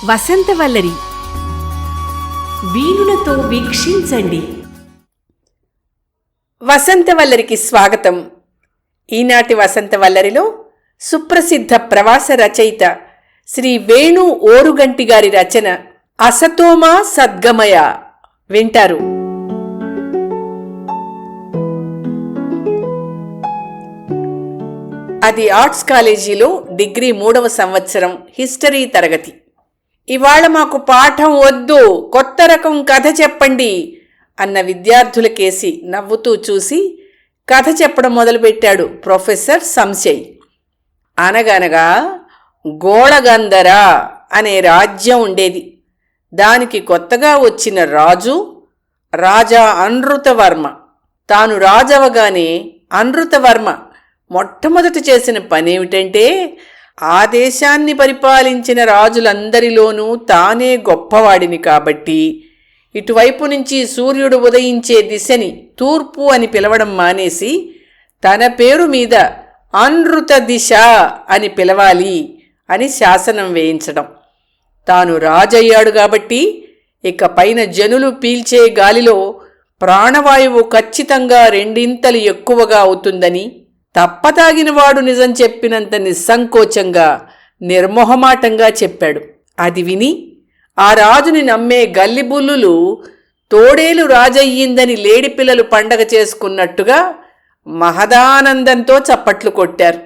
వసంతవల్లరి వీణులతో వీక్షించండి. వసంతవల్లరికి స్వాగతం. ఈనాటి వసంతవల్లరిలో సుప్రసిద్ధ ప్రవాస రచయిత శ్రీ వేణు ఓరుగంటి గారి రచన అసతోమా సద్గమయ వింటారు. అది ఆర్ట్స్ కాలేజీలో డిగ్రీ 3వ సంవత్సరం హిస్టరీ తరగతి. ఇవాళ మాకు పాఠం వద్దు, కొత్త రకం కథ చెప్పండి అన్న విద్యార్థులకేసి నవ్వుతూ చూసి కథ చెప్పడం మొదలుపెట్టాడు ప్రొఫెసర్ సంశయ్. అనగనగా గోళగంధర అనే రాజ్యం ఉండేది. దానికి కొత్తగా వచ్చిన రాజు రాజా అనృతవర్మ. తాను రాజవగానే అనృతవర్మ మొట్టమొదట చేసిన పనేమిటంటే ఆ దేశాన్ని పరిపాలించిన రాజులందరిలోనూ తానే గొప్పవాడిని కాబట్టి ఇటువైపు నుంచి సూర్యుడు ఉదయించే దిశని తూర్పు అని పిలవడం మానేసి తన పేరు మీద అనృత దిశ అని పిలవాలి అని శాసనం వేయించడం. తాను రాజయ్యాడు కాబట్టి ఇక పైన జనులు పీల్చే గాలిలో ప్రాణవాయువు ఖచ్చితంగా 2 ఎక్కువగా అవుతుందని తప్పతాగినవాడు నిజం చెప్పినంత నిస్సంకోచంగా నిర్మోహమాటంగా చెప్పాడు. అది విని ఆ రాజుని నమ్మే గల్లిబుల్లులు తోడేలు రాజయ్యిందని లేడిపిల్లలు పండగ చేసుకున్నట్టుగా మహదానందంతో చప్పట్లు కొట్టారు.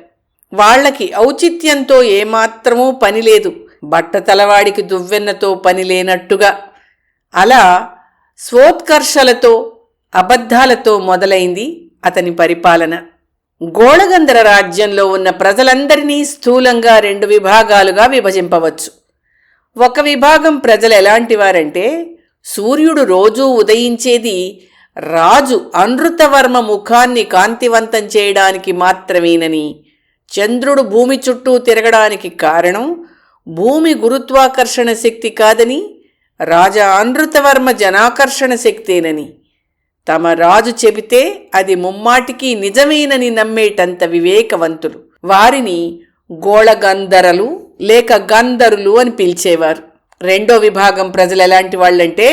వాళ్లకి ఔచిత్యంతో ఏమాత్రమూ పనిలేదు, బట్టతలవాడికి దువ్వెన్నతో పని లేనట్టుగా. అలా స్వోత్కర్షలతో అబద్ధాలతో మొదలైంది అతని పరిపాలన. గోళగంధర రాజ్యంలో ఉన్న ప్రజలందరినీ స్థూలంగా 2 విభాగాలుగా విభజింపవచ్చు. ఒక విభాగం ప్రజలు ఎలాంటివారంటే, సూర్యుడు రోజూ ఉదయించేది రాజు అనృతవర్మ ముఖాన్ని కాంతివంతం చేయడానికి మాత్రమేనని, చంద్రుడు భూమి చుట్టూ తిరగడానికి కారణం భూమి గురుత్వాకర్షణ శక్తి కాదని, రాజా అనృతవర్మ జనాకర్షణ శక్తేనని, తమ రాజు చెబితే అది ముమ్మాటికి నిజమేనని నమ్మేటంత వివేకవంతులు. వారిని గోళగంధరలు లేక గంధరులు అని పిలిచేవారు. రెండో విభాగం ప్రజలు ఎలాంటి వాళ్ళంటే,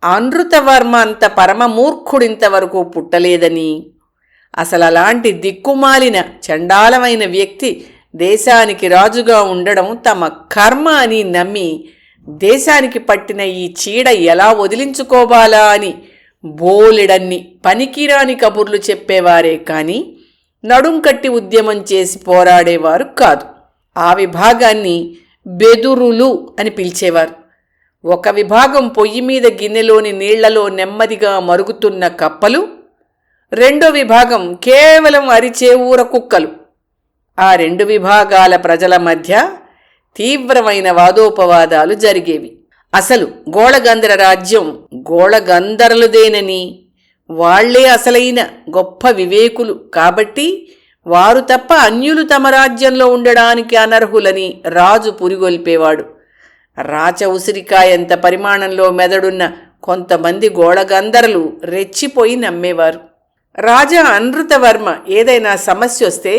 అనృతవర్మ అంత పరమమూర్ఖుడింతవరకు పుట్టలేదని, అసలు అలాంటి దిక్కుమాలిన చండాలమైన వ్యక్తి దేశానికి రాజుగా ఉండడం తమ కర్మ అని నమ్మి దేశానికి పట్టిన ఈ చీడ ఎలా వదిలించుకోవాలా అని బోలెడన్ని పనికిరాని కబుర్లు చెప్పేవారే కాని నడుంకట్టి ఉద్యమం చేసి పోరాడేవారు కాదు. ఆ విభాగాన్ని బెదురులు అని పిలిచేవారు. ఒక విభాగం పొయ్యి మీద గిన్నెలోని నీళ్లలో నెమ్మదిగా మరుగుతున్న కప్పలు, రెండో విభాగం కేవలం అరిచే ఊర కుక్కలు. ఆ 2 విభాగాల ప్రజల మధ్య తీవ్రమైన వాదోపవాదాలు జరిగేవి. అసలు గోళగంధర రాజ్యం గోళగంధరులదేనని, వాళ్లే అసలైన గొప్ప వివేకులు కాబట్టి వారు తప్ప అన్యులు తమ రాజ్యంలో ఉండడానికి అనర్హులని రాజు పురిగొల్పేవాడు. రాచ ఉసిరికాయంత పరిమాణంలో మెదడున్న కొంతమంది గోళగంధరులు రెచ్చిపోయి నమ్మేవారు. రాజా అనృతవర్మ ఏదైనా సమస్య వస్తే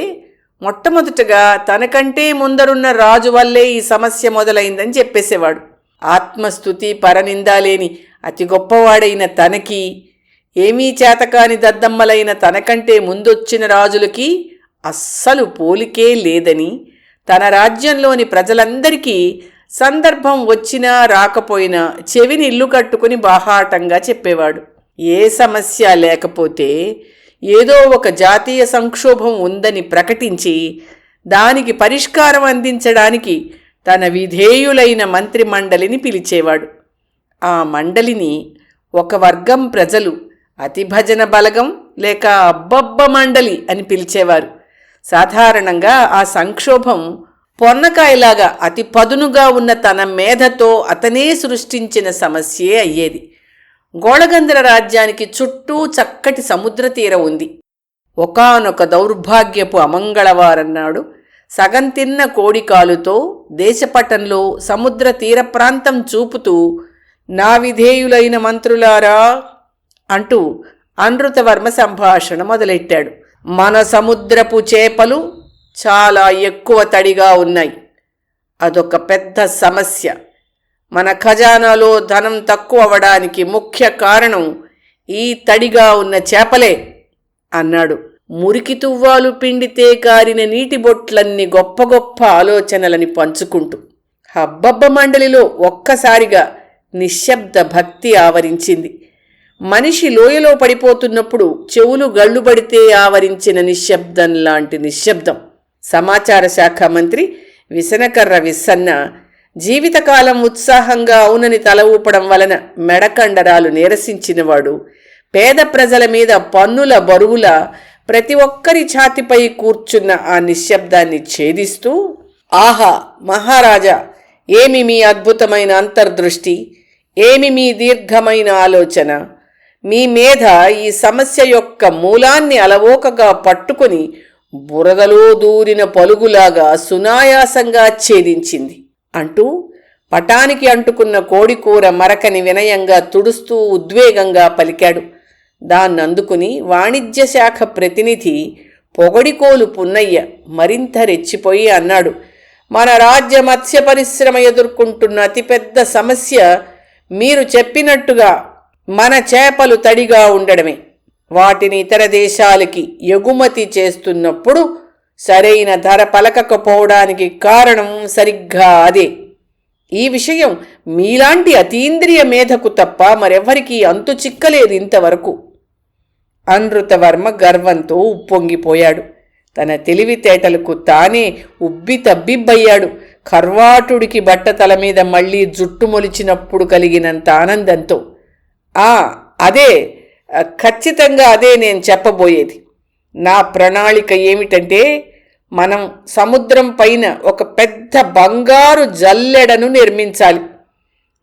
మొట్టమొదటగా తనకంటే ముందరున్న రాజు వల్లే ఈ సమస్య మొదలైందని చెప్పేసేవాడు. ఆత్మస్తుతి పరనిందాలేని అతి గొప్పవాడైన తనకి, ఏమీ చేతకాని దద్దమ్మలైన తనకంటే ముందొచ్చిన రాజులకి అస్సలు పోలికే లేదని, తన రాజ్యంలోని ప్రజలందరికీ సందర్భం వచ్చినా రాకపోయినా చెవిని ఇల్లు కట్టుకుని బాహాటంగా చెప్పేవాడు. ఏ సమస్య లేకపోతే ఏదో ఒక జాతీయ సంక్షోభం ఉందని ప్రకటించి దానికి పరిష్కారం అందించడానికి తన విధేయులైన మంత్రిమండలిని పిలిచేవాడు. ఆ మండలిని ఒక వర్గం ప్రజలు అతిభజన బలగం లేక అబ్బబ్బ మండలి అని పిలిచేవారు. సాధారణంగా ఆ సంక్షోభం పొన్నకాయలాగా అతి పదునుగా ఉన్న తన మేధతో అతనే సృష్టించిన సమస్యే అయ్యేది. గోళగంధర రాజ్యానికి చుట్టూ చక్కటి సముద్ర తీరం ఉంది. ఒకానొక దౌర్భాగ్యపు అమంగళవారన్నాడు సగం తిన్న కోడికాలుతో దేశపటంలో సముద్ర తీర ప్రాంతం చూపుతూ, నా విధేయులైన మంత్రులారా అంటూ అనృతవర్మ సంభాషణ మొదలెట్టాడు. మన సముద్రపు చేపలు చాలా ఎక్కువ తడిగా ఉన్నాయి. అదొక పెద్ద సమస్య. మన ఖజానాలో ధనం తక్కువ అవ్వడానికి ముఖ్య కారణం ఈ తడిగా ఉన్న చేపలే అన్నాడు. మురికి తువ్వాలు పిండితే కారిన నీటి బొట్లన్నీ గొప్ప గొప్ప ఆలోచనలని పంచుకుంటూ. హబ్బబ్బ మండలిలో ఒక్కసారిగా నిశ్శబ్ద భక్తి ఆవరించింది. మనిషి లోయలో పడిపోతున్నప్పుడు చెవులు గళ్ళుబడితే ఆవరించిన నిశ్శబ్దం లాంటి నిశ్శబ్దం. సమాచార శాఖ మంత్రి విసనకర్ర విస్సన్న జీవితకాలం ఉత్సాహంగా అవునని తల ఊపడం వలన మెడకండరాలు నీరసించినవాడు పేద ప్రజల మీద పన్నుల బరువుల ప్రతి ఒక్కరి ఛాతిపై కూర్చున్న ఆ నిశ్శబ్దాన్ని ఛేదిస్తూ, ఆహా మహారాజా, ఏమి మీ అద్భుతమైన అంతర్దృష్టి, ఏమి మీ దీర్ఘమైన ఆలోచన, మీ మేధ ఈ సమస్య యొక్క మూలాన్ని అలవోకగా పట్టుకుని బురదలో దూరిన పలుగులాగా సునాయాసంగా ఛేదించింది అంటూ పటానికి అంటుకున్న కోడికూర మరకని వినయంగా తుడుస్తూ ఉద్వేగంగా పలికాడు. దాన్నందుకుని వాణిజ్య శాఖ ప్రతినిధి పొగడికోలు పున్నయ్య మరింత రెచ్చిపోయి అన్నాడు, మన రాజ్య మత్స్య పరిశ్రమ ఎదుర్కొంటున్న అతిపెద్ద సమస్య మీరు చెప్పినట్టుగా మన చేపలు తడిగా ఉండడమే. వాటిని ఇతర దేశాలకి ఎగుమతి చేస్తున్నప్పుడు సరైన ధర పలకకపోవడానికి కారణం సరిగ్గా అదే. ఈ విషయం మీలాంటి అతీంద్రియ మేధకు తప్ప మరెవ్వరికీ అంతు చిక్కలేదు ఇంతవరకు. అనృతవర్మ గర్వంతో ఉప్పొంగిపోయాడు. తన తెలివితేటలకు తానే ఉబ్బి తబ్బిబ్బయ్యాడు. కర్వాటుడికి బట్టతల మీద మళ్లీ జుట్టు మొలిచినప్పుడు కలిగినంత ఆనందంతో. అదే, ఖచ్చితంగా అదే నేను చెప్పబోయేది. నా ప్రణాళిక ఏమిటంటే, మనం సముద్రం పైన ఒక పెద్ద బంగారు జల్లెడను నిర్మించాలి.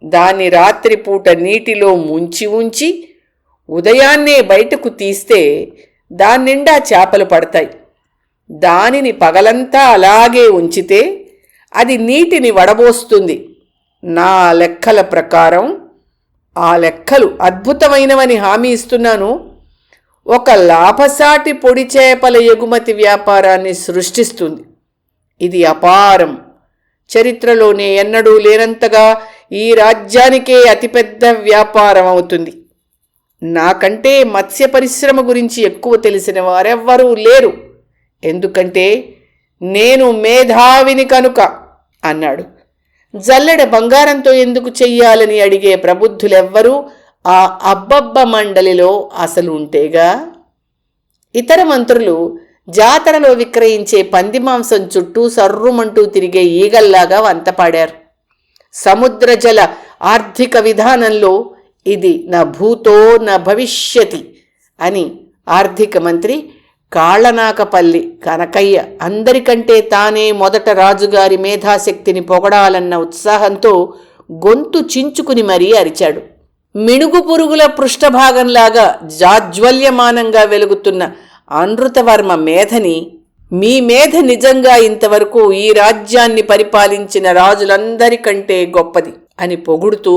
దాన్ని రాత్రిపూట నీటిలో ముంచి ఉంచి ఉదయాన్నే బయటకు తీస్తే దాన్నిండా చేపలు పడతాయి. దానిని పగలంతా అలాగే ఉంచితే అది నీటిని వడబోస్తుంది. నా లెక్కల ప్రకారం, ఆ లెక్కలు అద్భుతమైనవని హామీ ఇస్తున్నాను, ఒక లాభసాటి పొడి చేపల ఎగుమతి వ్యాపారాన్ని సృష్టిస్తుంది. ఇది అపారం. చరిత్రలోనే ఎన్నడూ లేనంతగా ఈ రాజ్యానికే అతిపెద్ద వ్యాపారం అవుతుంది. నాకంటే మత్స్య పరిశ్రమ గురించి ఎక్కువ తెలిసిన వారెవ్వరూ లేరు, ఎందుకంటే నేను మేధావిని కనుక అన్నాడు. జల్లెడ బంగారంతో ఎందుకు చెయ్యాలని అడిగే ప్రబుద్ధులెవ్వరూ ఆ అబ్బబ్బ మండలిలో అసలు ఉంటేగా. ఇతర మంత్రులు జాతరలో విక్రయించే పంది మాంసం చుట్టూ సర్రుమంటూ తిరిగే ఈగల్లాగా వంతపాడారు. సముద్ర జల ఆర్థిక విధానంలో ఇది నా భూతో నా భవిష్యతి అని ఆర్థిక మంత్రి కాళ్ళనాకపల్లి కనకయ్య అందరికంటే తానే మొదట రాజుగారి మేధాశక్తిని పొగడాలన్న ఉత్సాహంతో గొంతు చించుకుని మరీ అరిచాడు. మిణుగు పురుగుల పృష్ఠభాగంలాగా జాజ్వల్యమానంగా వెలుగుతున్న అనృతవర్మ మేధని, మీ మేధ నిజంగా ఇంతవరకు ఈ రాజ్యాన్ని పరిపాలించిన రాజులందరికంటే గొప్పది అని పొగుడుతూ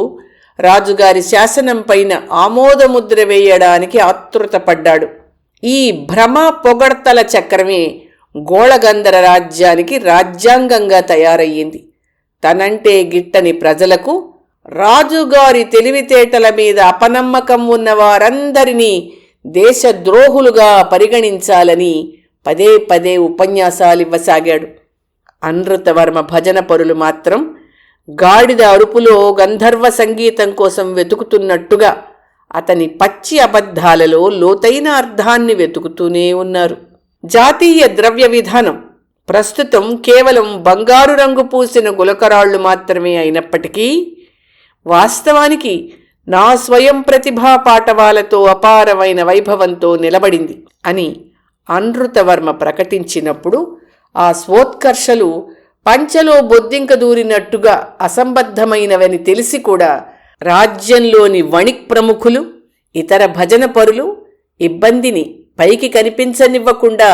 రాజుగారి శాసనం పైన ఆమోదముద్ర వేయడానికి ఆతృతపడ్డాడు. ఈ భ్రమ పొగడ్తల చక్రమే గోళగంధర రాజ్యానికి రాజ్యాంగంగా తయారయ్యింది. తనంటే గిట్టని ప్రజలకు రాజుగారి తెలివితేటల మీద అపనమ్మకం ఉన్న వారందరినీ దేశద్రోహులుగా పరిగణించాలని పదే పదే ఉపన్యాసాలివ్వసాగాడు. అనృతవర్మ భజన పరులు మాత్రం గాడిద అరుపులో గంధర్వ సంగీతం కోసం వెతుకుతున్నట్టుగా అతని పచ్చి అబద్ధాలలో లోతైన అర్థాన్ని వెతుకుతూనే ఉన్నారు. జాతీయ ద్రవ్య విధానం ప్రస్తుతం కేవలం బంగారు రంగు పూసిన గులకరాళ్లు మాత్రమే అయినప్పటికీ వాస్తవానికి నా స్వయం ప్రతిభా పాటవాలతో అపారమైన వైభవంతో నిలబడింది అని అనృతవర్మ ప్రకటించినప్పుడు ఆ స్వోత్కర్షలు పంచలో బొద్దింక దూరినట్టుగా అసంబద్ధమైనవని తెలిసి కూడా రాజ్యంలోని వణిక్ ప్రముఖులు, ఇతర భజన పరులు ఇబ్బందిని పైకి కనిపించనివ్వకుండా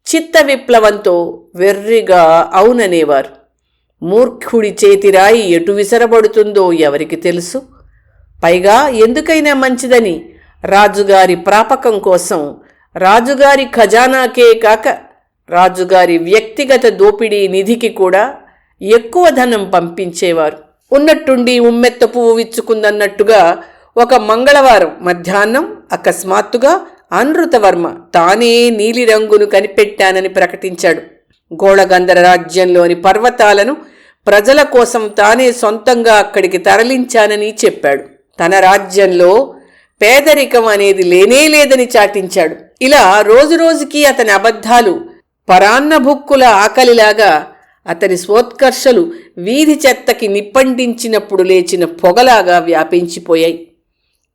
చిత్త విప్లవంతో వెర్రిగా అవుననేవారు. మూర్ఖుడి చేతిరాయి ఎటు విసరబడుతుందో ఎవరికి తెలుసు? పైగా ఎందుకైనా మంచిదని రాజుగారి ప్రాపకం కోసం రాజుగారి ఖజానాకే కాక రాజుగారి వ్యక్తిగత దోపిడీ నిధికి కూడా ఎక్కువ ధనం పంపించేవారు. ఉన్నట్టుండి ఉమ్మెత్త పువ్వు విచ్చుకుందన్నట్టుగా ఒక మంగళవారం మధ్యాహ్నం అకస్మాత్తుగా అనృతవర్మ తానే నీలిరంగును కనిపెట్టానని ప్రకటించాడు. గోళగంధర రాజ్యంలోని పర్వతాలను ప్రజల కోసం తానే సొంతంగా అక్కడికి తరలించానని చెప్పాడు. తన రాజ్యంలో పేదరికం అనేది లేనేలేదని చాటించాడు. ఇలా రోజురోజుకీ అతని అబద్ధాలు పరాన్నభుక్కుల ఆకలిలాగా అతని స్వోత్కర్షలు వీధి చెత్తకి నిప్పంటించినప్పుడు లేచిన పొగలాగా వ్యాపించిపోయాయి.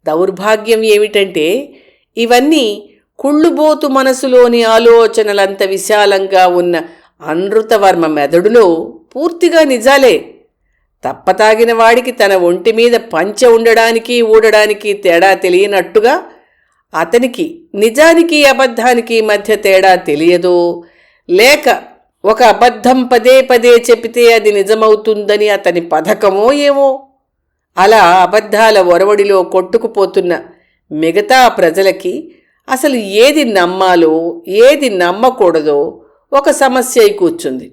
దౌర్భాగ్యం ఏమిటంటే ఇవన్నీ కుళ్ళుబోతు మనసులోని ఆలోచనలంత విశాలంగా ఉన్న అనృతవర్మ మెదడులో పూర్తిగా నిజాలే. తప్పతాగిన వాడికి తన ఒంటి మీద పంచె ఉండడానికి ఊడడానికి తేడా తెలియనట్టుగా అతనికి నిజానికి అబద్ధానికి మధ్య తేడా తెలియదో, లేక ఒక అబద్ధం పదే పదే చెబితే అది నిజమవుతుందని అతని పథకమో ఏమో. అలా అబద్ధాల ఒరవడిలో కొట్టుకుపోతున్న మిగతా ప్రజలకి అసలు ఏది నమ్మాలో ఏది నమ్మకూడదో ఒక సమస్య అయి కూర్చుంది.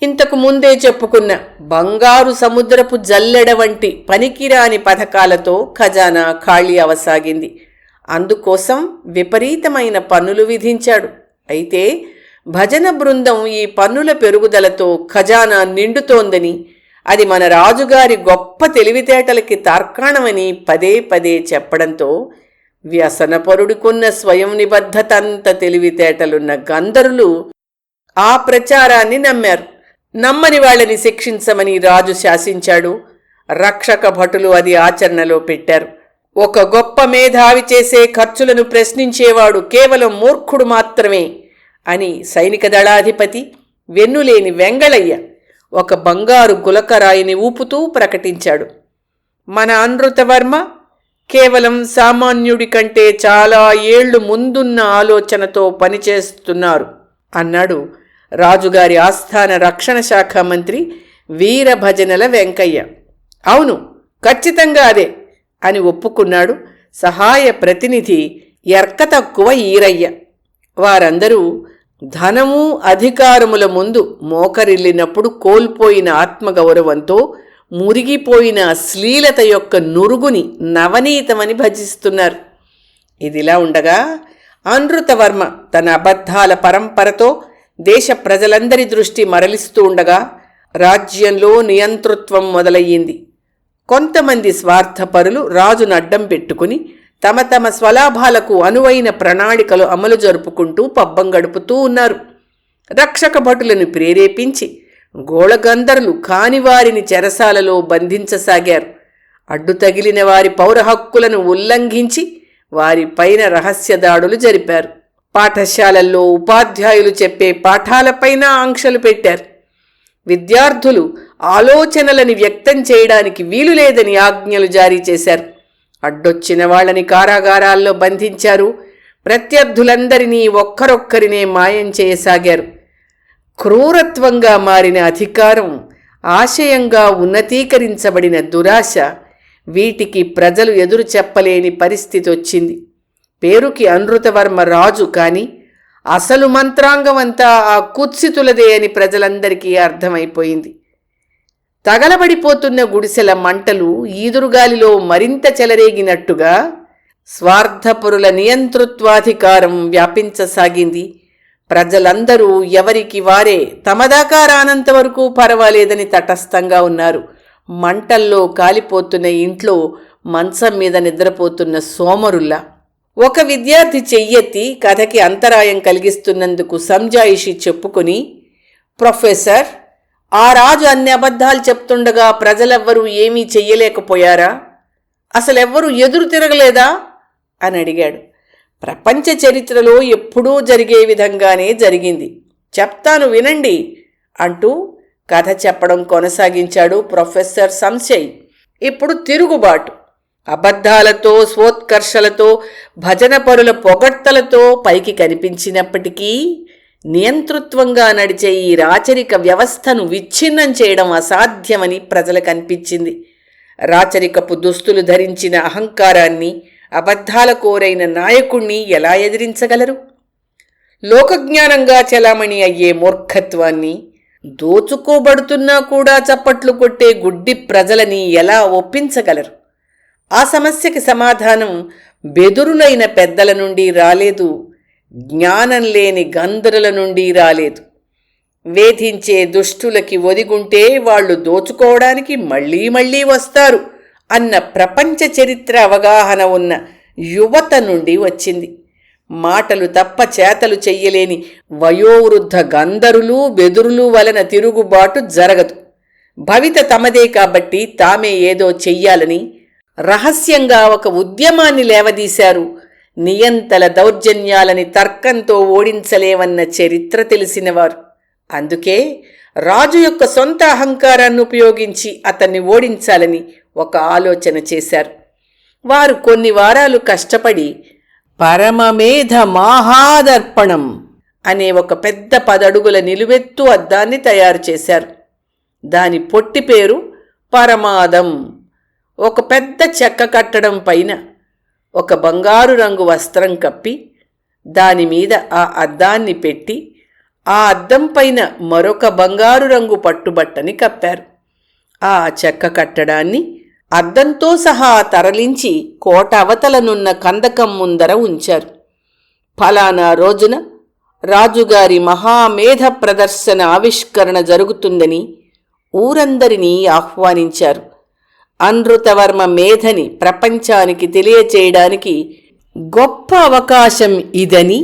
ఇంతకు ముందే చెప్పుకున్న బంగారు సముద్రపు జల్లెడ వంటి పనికిరాని పథకాలతో ఖజానా ఖాళీ అవసాగింది. అందుకోసం విపరీతమైన పన్నులు విధించాడు. అయితే భజన బృందం ఈ పన్నుల పెరుగుదలతో ఖజానా నిండుతోందని, అది మన రాజుగారి గొప్ప తెలివితేటలకి తార్కాణమని పదే పదే చెప్పడంతో వ్యసనపరుడుకున్న స్వయం నిబద్ధత అంత తెలివితేటలున్న గంధర్వులు ఆ ప్రచారాన్ని నమ్మారు. నమ్మని వాళ్ళని శిక్షించమని రాజు శాసించాడు. రక్షక భటులు అది ఆచరణలో పెట్టారు. ఒక గొప్ప మేధావి చేసే ఖర్చులను ప్రశ్నించేవాడు కేవలం మూర్ఖుడు మాత్రమే అని సైనిక దళాధిపతి వెన్నులేని వెంగళయ్య ఒక బంగారు గులకరాయిని ఊపుతూ ప్రకటించాడు. మన అనృతవర్మ కేవలం సామాన్యుడి కంటే చాలా ఏళ్లు ముందున్న ఆలోచనతో పనిచేస్తున్నారు అన్నాడు రాజుగారి ఆస్థాన రక్షణ శాఖ మంత్రి వీరభజనల వెంకయ్య. అవును, ఖచ్చితంగా అదే అని ఒప్పుకున్నాడు సహాయ ప్రతినిధి ఎర్కతక్కువ ఈరయ్య. వారందరూ ధనము అధికారముల ముందు మోకరిల్లినప్పుడు కోల్పోయిన ఆత్మగౌరవంతో మురిగిపోయిన అశ్లీలత యొక్క నురుగుని నవనీతమని భజిస్తున్నారు. ఇదిలా ఉండగా అనృతవర్మ తన అబద్ధాల పరంపరతో దేశ ప్రజలందరి దృష్టి మరలిస్తూ ఉండగా రాజ్యంలో నియంతృత్వం మొదలయ్యింది. కొంతమంది స్వార్థపరులు రాజును అడ్డం పెట్టుకుని తమ తమ స్వలాభాలకు అనువైన ప్రణాళికలు అమలు జరుపుకుంటూ పబ్బం గడుపుతూ ఉన్నారు. రక్షక భటులను ప్రేరేపించి గోళగంధర్లు కానివారిని చెరసాలలో బంధించసాగారు. అడ్డు తగిలిన వారి పౌర హక్కులను ఉల్లంఘించి వారిపైన రహస్య దాడులు జరిపారు. పాఠశాలల్లో ఉపాధ్యాయులు చెప్పే పాఠాలపైన ఆంక్షలు పెట్టారు. విద్యార్థులు ఆలోచనలని వ్యక్తం చేయడానికి వీలు లేదని ఆజ్ఞలు జారీ చేశారు. అడ్డొచ్చిన వాళ్ళని కారాగారాల్లో బంధించారు. ప్రత్యర్థులందరినీ ఒక్కరొక్కరినే మాయం చేయసాగారు. క్రూరత్వంగా మారిన అధికారం, ఆశయంగా ఉన్నతీకరించబడిన దురాశ, వీటికి ప్రజలు ఎదురు చెప్పలేని పరిస్థితి వచ్చింది. పేరుకి అనృతవర్మ రాజు కాని అసలు మంత్రాంగమంతా ఆ కుత్సితులదే అని ప్రజలందరికీ అర్థమైపోయింది. తగలబడిపోతున్న గుడిసెల మంటలు ఈదురుగాలిలో మరింత చెలరేగినట్టుగా స్వార్థపరుల నియంతృత్వాధికారం వ్యాపించసాగింది. ప్రజలందరూ ఎవరికి వారే తమదాకా రానంత వరకు పర్వాలేదని తటస్థంగా ఉన్నారు. మంటల్లో కాలిపోతున్న ఇంట్లో మంచం మీద నిద్రపోతున్న సోమరుల్లా. ఒక విద్యార్థి చెయ్యెత్తి కథకి అంతరాయం కలిగిస్తున్నందుకు సంజాయిషి చెప్పుకొని, ప్రొఫెసర్, ఆ రాజు అన్ని అబద్ధాలు చెప్తుండగా ప్రజలెవ్వరూ ఏమీ చెయ్యలేకపోయారా? అసలెవ్వరూ ఎదురు తిరగలేదా అని అడిగాడు. ప్రపంచ చరిత్రలో ఎప్పుడూ జరిగే విధంగానే జరిగింది, చెప్తాను వినండి అంటూ కథ చెప్పడం కొనసాగించాడు ప్రొఫెసర్ సంశయ్. ఇప్పుడు తిరుగుబాటు, అబద్ధాలతో స్వోత్కర్షలతో భజనపరుల పొగడ్తలతో పైకి కనిపించినప్పటికీ నియంతృత్వంగా నడిచే ఈ రాచరిక వ్యవస్థను విచ్ఛిన్నం చేయడం అసాధ్యమని ప్రజలకు అనిపించింది. రాచరికపు దుస్తులు ధరించిన అహంకారాన్ని, అబద్ధాల కోరైన నాయకుణ్ణి ఎలా ఎదిరించగలరు? లోకజ్ఞానంగా చలామణి అయ్యే మూర్ఖత్వాన్ని, దోచుకోబడుతున్నా కూడా చప్పట్లు కొట్టే గుడ్డి ప్రజలని ఎలా ఒప్పించగలరు? ఆ సమస్యకి సమాధానం బెదురులైన పెద్దల నుండి రాలేదు, జ్ఞానం లేని గంధర్వుల నుండి రాలేదు. వేధించే దుష్టులకి ఒదిగుంటే వాళ్ళు దోచుకోవడానికి మళ్లీ మళ్లీ వస్తారు అన్న ప్రపంచ చరిత్ర అవగాహన ఉన్న యువత నుండి వచ్చింది. మాటలు తప్ప చేతలు చెయ్యలేని వయోవృద్ధ గంధర్వులు బెదురులు వలన తిరుగుబాటు జరగదు. భవిత తమదే కాబట్టి తామే ఏదో చెయ్యాలని రహస్యంగా ఒక ఉద్యమాన్ని లేవదీశారు. నియంతల దౌర్జన్యాలని తర్కంతో ఓడించలేవన్న చరిత్ర తెలిసినవారు. అందుకే రాజు యొక్క సొంత అహంకారాన్ని ఉపయోగించి అతన్ని ఓడించాలని ఒక ఆలోచన చేశారు. వారు కొన్ని వారాలు కష్టపడి పరమమేధ మహాదర్పణం అనే ఒక పెద్ద 10 అడుగుల నిలువెత్తు అద్దాన్ని తయారు చేశారు. దాని పొట్టి పేరు పరమాదం. ఒక పెద్ద చెక్క కట్టడం పైన ఒక బంగారు రంగు వస్త్రం కప్పి దానిమీద ఆ అద్దాన్ని పెట్టి ఆ అద్దం పైన మరొక బంగారు రంగు పట్టుబట్టని కప్పారు. ఆ చెక్క కట్టడాన్ని అద్దంతో సహా తరలించి కోట అవతలనున్న కందకం ముందర ఉంచారు. ఫలానా రోజున రాజుగారి మహామేధ ప్రదర్శన ఆవిష్కరణ జరుగుతుందని ఊరందరినీ ఆహ్వానించారు. అనృతవర్మ మేధని ప్రపంచానికి తెలియచేయడానికి గొప్ప అవకాశం ఇదని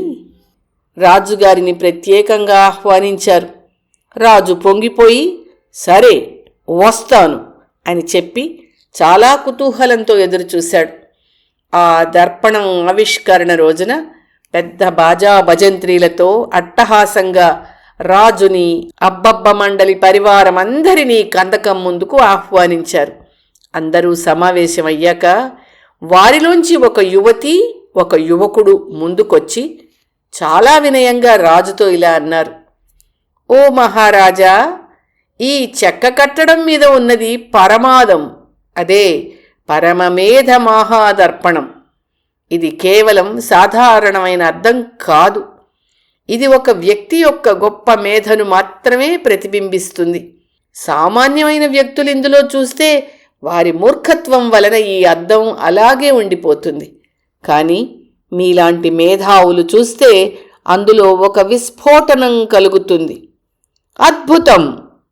రాజుగారిని ప్రత్యేకంగా ఆహ్వానించారు. రాజు పొంగిపోయి సరే వస్తాను అని చెప్పి చాలా కుతూహలంతో ఎదురుచూశాడు. ఆ దర్పణం ఆవిష్కరణ రోజున పెద్ద బాజా భజంత్రీలతో అట్టహాసంగా రాజుని అబ్బబ్బ మండలి పరివారం అందరినీ కందకం ముందుకు ఆహ్వానించారు. అందరూ సమావేశమయ్యాక వారిలోంచి ఒక యువతి ఒక యువకుడు ముందుకొచ్చి చాలా వినయంగా రాజుతో ఇలా అన్నారు. ఓ మహారాజా, ఈ చెక్క కట్టడం మీద ఉన్నది పరమాదం, అదే పరమమేధ మహాదర్పణం. ఇది కేవలం సాధారణమైన అర్థం కాదు. ఇది ఒక వ్యక్తి యొక్క గొప్ప మేధను మాత్రమే ప్రతిబింబిస్తుంది. సామాన్యమైన వ్యక్తులు ఇందులో చూస్తే వారి మూర్ఖత్వం వలన ఈ అద్దం అలాగే ఉండిపోతుంది. కానీ మీలాంటి మేధావులు చూస్తే అందులో ఒక విస్ఫోటనం కలుగుతుంది. అద్భుతం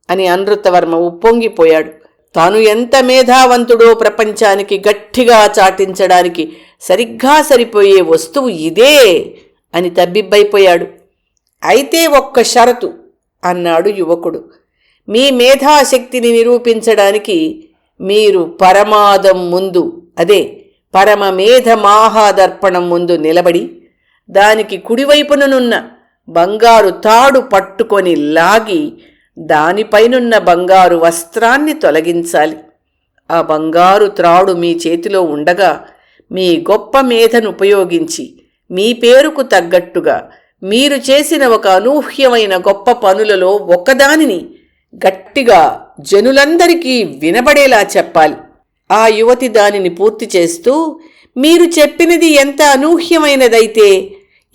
అని అనృతవర్మ ఉప్పొంగిపోయాడు. తాను ఎంత మేధావంతుడో ప్రపంచానికి గట్టిగా చాటించడానికి సరిగ్గా సరిపోయే వస్తువు ఇదే అని తబ్బిబ్బైపోయాడు. అయితే ఒక్క షరతు అన్నాడు యువకుడు. మీ మేధాశక్తిని నిరూపించడానికి మీరు పరమాదం ముందు, అదే పరమమేధ మహాదర్పణం ముందు నిలబడి దానికి కుడివైపుననున్న బంగారు తాడు పట్టుకొని లాగి దానిపైనున్న బంగారు వస్త్రాన్ని తొలగించాలి. ఆ బంగారు త్రాడు మీ చేతిలో ఉండగా మీ గొప్ప మేధను ఉపయోగించి మీ పేరుకు తగ్గట్టుగా మీరు చేసిన ఒక అనూహ్యమైన గొప్ప పనులలో ఒకదానిని గట్టిగా జనులందరికీ వినబడేలా చెప్పాలి. ఆ యువతి దానిని పూర్తి చేస్తూ, మీరు చెప్పినది ఎంత అనూహ్యమైనదైతే,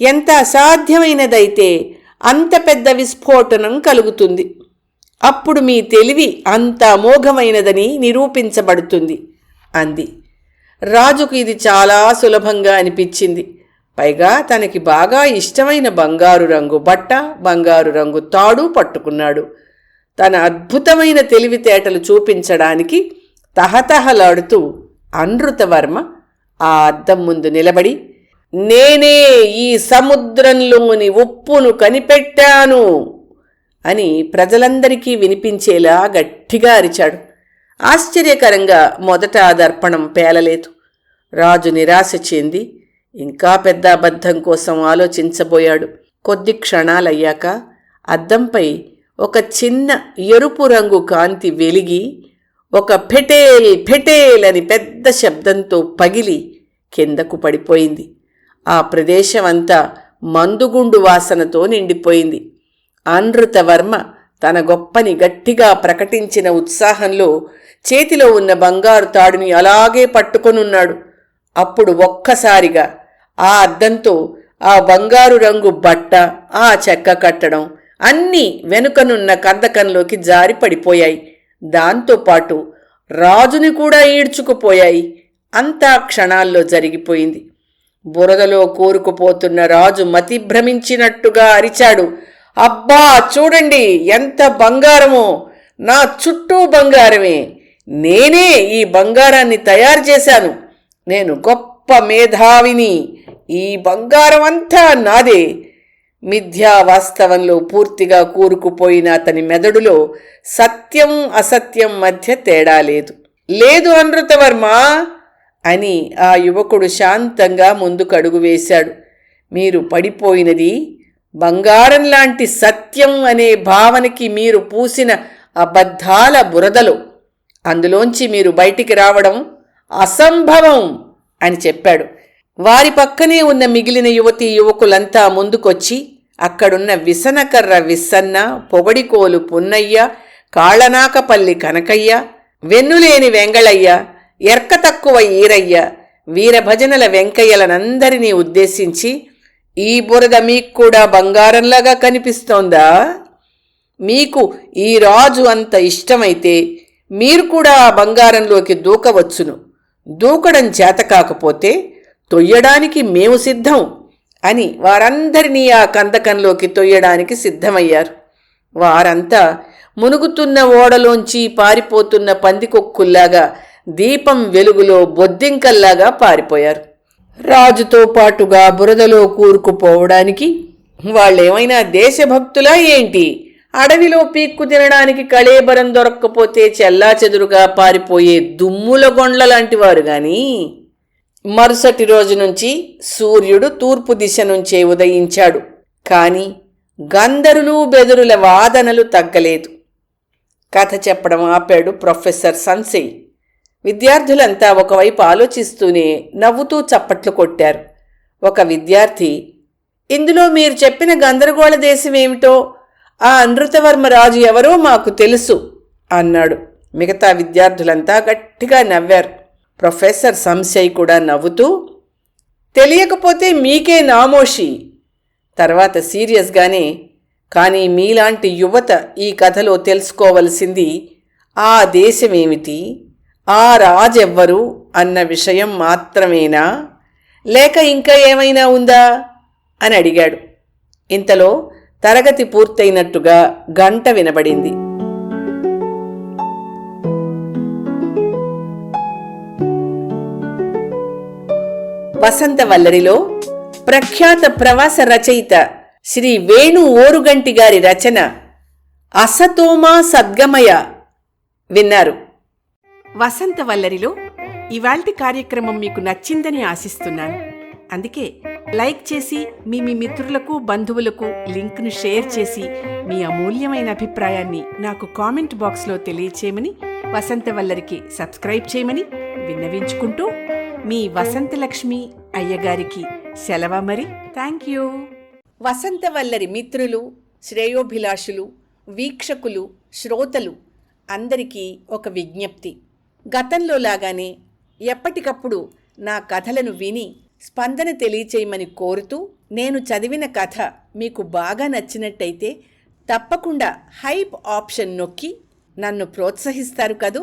ఎంత అసాధ్యమైనదైతే అంత పెద్ద విస్ఫోటనం కలుగుతుంది. అప్పుడు మీ తెలివి అంత అమోఘమైనదని నిరూపించబడుతుంది అంది. రాజుకు ఇది చాలా సులభంగా అనిపించింది. పైగా తనకి బాగా ఇష్టమైన బంగారు రంగు బట్ట, బంగారు రంగు తాడు పట్టుకున్నాడు. తన అద్భుతమైన తెలివితేటలు చూపించడానికి తహతహలాడుతూ అనృతవర్మ ఆ అద్దం ముందు నిలబడి, నేనే ఈ సముద్రంలోని ఉప్పును కనిపెట్టాను అని ప్రజలందరికీ వినిపించేలా గట్టిగా అరిచాడు. ఆశ్చర్యకరంగా మొదట ఆ దర్పణం పేలలేదు. రాజు నిరాశ చెంది ఇంకా పెద్ద అబద్ధం కోసం ఆలోచించబోయాడు. కొద్ది క్షణాలయ్యాక అద్దంపై ఒక చిన్న ఎరుపు రంగు కాంతి వెలిగి ఒక ఫెటేల్ ఫెటేల్ అని పెద్ద శబ్దంతో పగిలి కిందకు పడిపోయింది. ఆ ప్రదేశం అంతా మందుగుండు వాసనతో నిండిపోయింది. అనృతవర్మ తన గొప్పని గట్టిగా ప్రకటించిన ఉత్సాహంలో చేతిలో ఉన్న బంగారు తాడుని అలాగే పట్టుకొనున్నాడు. అప్పుడు ఒక్కసారిగా ఆ అద్దంతో ఆ బంగారు రంగు బట్ట, ఆ చెక్క కట్టడం, అన్నీ వెనుకనున్న కందకంలోకి జారి పడిపోయాయి. దాంతోపాటు రాజుని కూడా ఈడ్చుకుపోయాయి. అంతా క్షణాల్లో జరిగిపోయింది. బురదలో కూరుకుపోతున్న రాజు మతిభ్రమించినట్టుగా అరిచాడు. అబ్బా, చూడండి ఎంత బంగారమో! నా చుట్టూ బంగారమే! నేనే ఈ బంగారాన్ని తయారు చేశాను. నేను గొప్ప మేధావిని. ఈ బంగారం అంతా నాదే. మిథ్యా వాస్తవంలో పూర్తిగా కూరుకుపోయిన అతని మెదడులో సత్యం అసత్యం మధ్య తేడా లేదు. లేదు అమృతవర్మ అని ఆ యువకుడు శాంతంగా ముందుకడుగు వేశాడు. మీరు పడిపోయినది బంగారం లాంటి సత్యం అనే భావనకి మీరు పూసిన అబద్ధాల బురదలో. అందులోంచి మీరు బయటికి రావడం అసంభవం అని చెప్పాడు. వారి పక్కనే ఉన్న మిగిలిన యువతీ యువకులంతా ముందుకొచ్చి అక్కడున్న విసనకర్ర విస్సన్న, పొగడికోలు పున్నయ్య, కాళనాకపల్లి కనకయ్య, వెన్నులేని వెంగళయ్య, ఎర్క తక్కువ ఈరయ్య, వీరభజనల వెంకయ్యలనందరినీ ఉద్దేశించి, ఈ బురద మీకు కూడా బంగారంలాగా కనిపిస్తోందా? మీకు ఈ రాజు అంత ఇష్టమైతే మీరు కూడా ఆ బంగారంలోకి దూకవచ్చును. దూకడం చేత కాకపోతే తొయ్యడానికి మేము సిద్ధం అని వారందరినీ ఆ కందకంలోకి తొయ్యడానికి సిద్ధమయ్యారు. వారంతా మునుగుతున్న ఓడలోంచి పారిపోతున్న పందికొక్కుల్లాగా దీపం వెలుగులో బొద్దింకల్లాగా పారిపోయారు. రాజుతో పాటుగా బురదలో కూరుకుపోవడానికి వాళ్ళేమైనా దేశభక్తులా ఏంటి? అడవిలో పీక్కు తినడానికి కళేబరం దొరక్కపోతే చెల్లాచెదురుగా పారిపోయే దుమ్ముల గొండ్ల లాంటివారు గాని. మరుసటి రోజు నుంచి సూర్యుడు తూర్పు దిశ నుంచే ఉదయించాడు. కాని గంధరులు బెదురుల వాదనలు తగ్గలేదు. కథ చెప్పడం ఆపాడు ప్రొఫెసర్ సన్సేయ్. విద్యార్థులంతా ఒకవైపు ఆలోచిస్తూనే నవ్వుతూ చప్పట్లు కొట్టారు. ఒక విద్యార్థి, ఇందులో మీరు చెప్పిన గందరగోళ దేశమేమిటో, ఆ అమృతవర్మరాజు ఎవరో మాకు తెలుసు అన్నాడు. మిగతా విద్యార్థులంతా గట్టిగా నవ్వారు. ప్రొఫెసర్ సంశయ్ కూడా నవ్వుతూ, తెలియకపోతే మీకే నామోషి. తర్వాత సీరియస్గానే, కానీ మీలాంటి యువత ఈ కథలో తెలుసుకోవలసింది ఆ దేశమేమిటి, ఆ రాజెవ్వరు అన్న విషయం మాత్రమేనా, లేక ఇంకా ఏమైనా ఉందా అని అడిగాడు. ఇంతలో తరగతి పూర్తయినట్టుగా గంట వినబడింది. వసంతవల్లరిలో ప్రఖ్యాత ప్రవాస రచయిత శ్రీ వేణు ఓరుగంటి గారి రచన అసతోమా సద్గమయ విన్నారు. వసంతవల్లరిలో ఇవాల్టి కార్యక్రమం మీకు నచ్చిందని ఆశిస్తున్నాను. అందుకే లైక్ చేసి మీ మిత్రులకు బంధువులకు లింక్ను షేర్ చేసి మీ అమూల్యమైన అభిప్రాయాన్ని నాకు కామెంట్ బాక్స్లో తెలియచేయమని, వసంతవల్లరికి సబ్స్క్రైబ్ చేయమని విన్నవించుకుంటూ మీ వసంతలక్ష్మి అయ్యగారికి సెలవు. మరి థ్యాంక్ యూ. వసంతవల్లరి మిత్రులు, శ్రేయోభిలాషులు, వీక్షకులు, శ్రోతలు అందరికీ ఒక విజ్ఞప్తి. గతంలో లాగానే ఎప్పటికప్పుడు నా కథలను విని స్పందన తెలియచేయమని కోరుతూ, నేను చదివిన కథ మీకు బాగా నచ్చినట్టయితే తప్పకుండా హైప్ ఆప్షన్ నొక్కి నన్ను ప్రోత్సహిస్తారు కదూ.